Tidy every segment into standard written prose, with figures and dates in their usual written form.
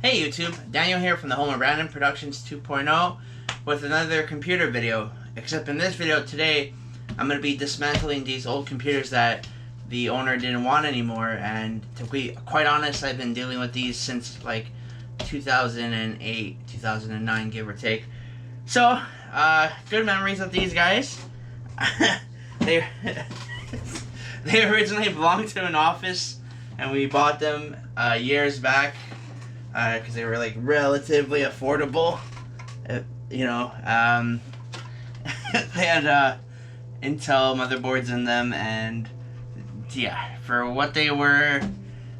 Hey YouTube, Daniel here from the Home of Random Productions 2.0 with another computer video. Except in this video today, I'm going to be dismantling these old computers that the owner didn't want anymore. And to be quite honest, I've been dealing with these since like 2008, 2009, give or take. So, good memories of these guys. they originally belonged to an office, and we bought them years back. Because they were like relatively affordable, they had Intel motherboards in them, and yeah, for what they were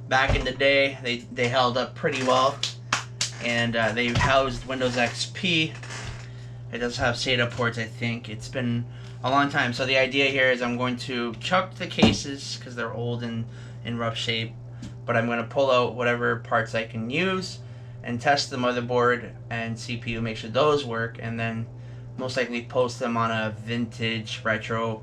back in the day, they held up pretty well, and they housed Windows XP. It does have SATA ports, I think. It's been a long time, so the idea here is I'm going to chuck the cases because they're old and in rough shape. But I'm going to pull out whatever parts I can use and test the motherboard and CPU, make sure those work, and then most likely post them on a vintage retro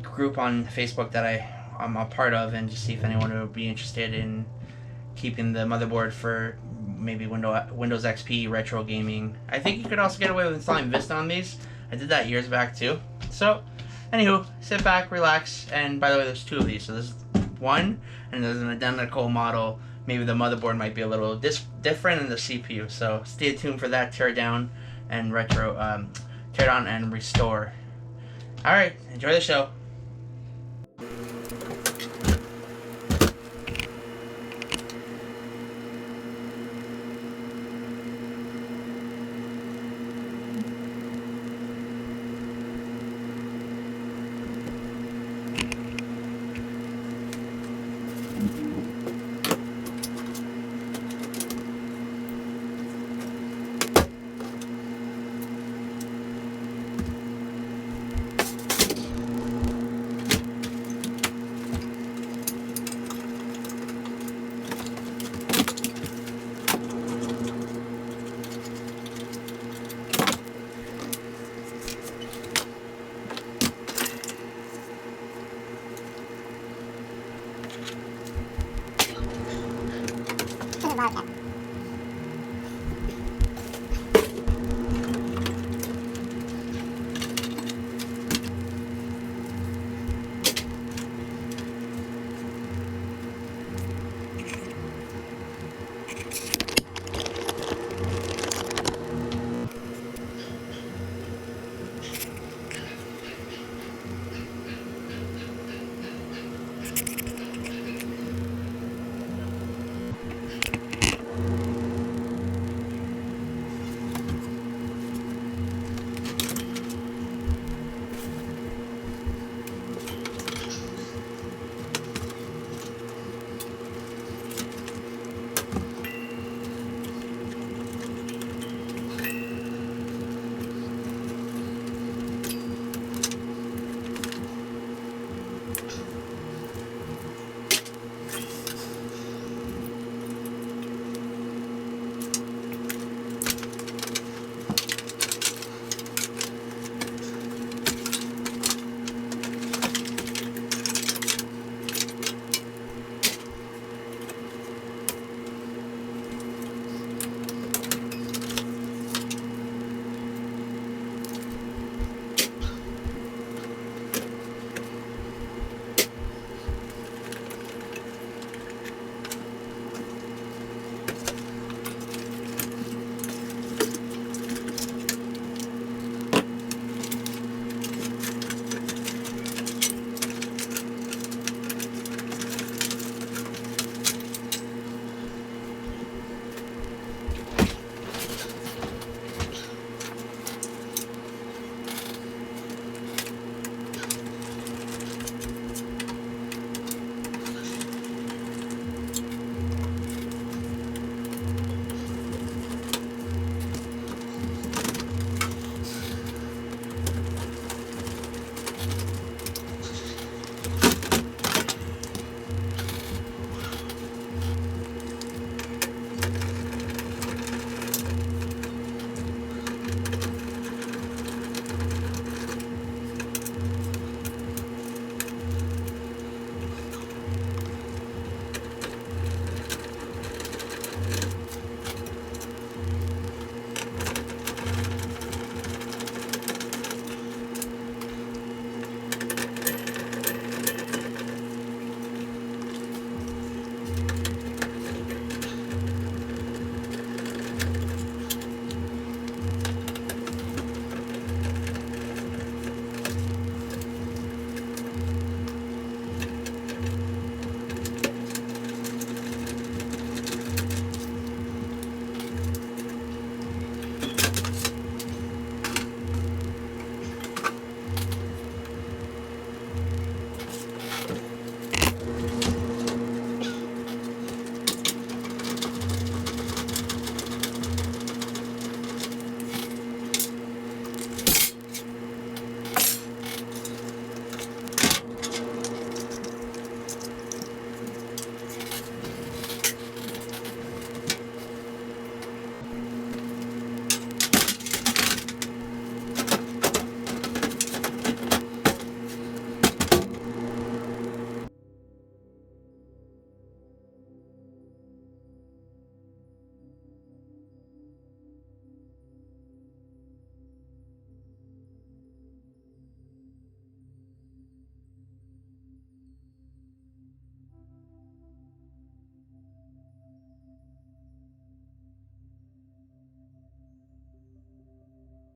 group on Facebook that I'm a part of, and just see if anyone would be interested in keeping the motherboard for maybe Windows XP retro gaming. I think you could also get away with installing Vista on these. I did that years back too. So, anywho, sit back, relax, and by the way, there's two of these, so this is one, and there's an identical model. Maybe the motherboard might be a little different in the CPU, so stay tuned for that tear down and restore. Alright, enjoy the show.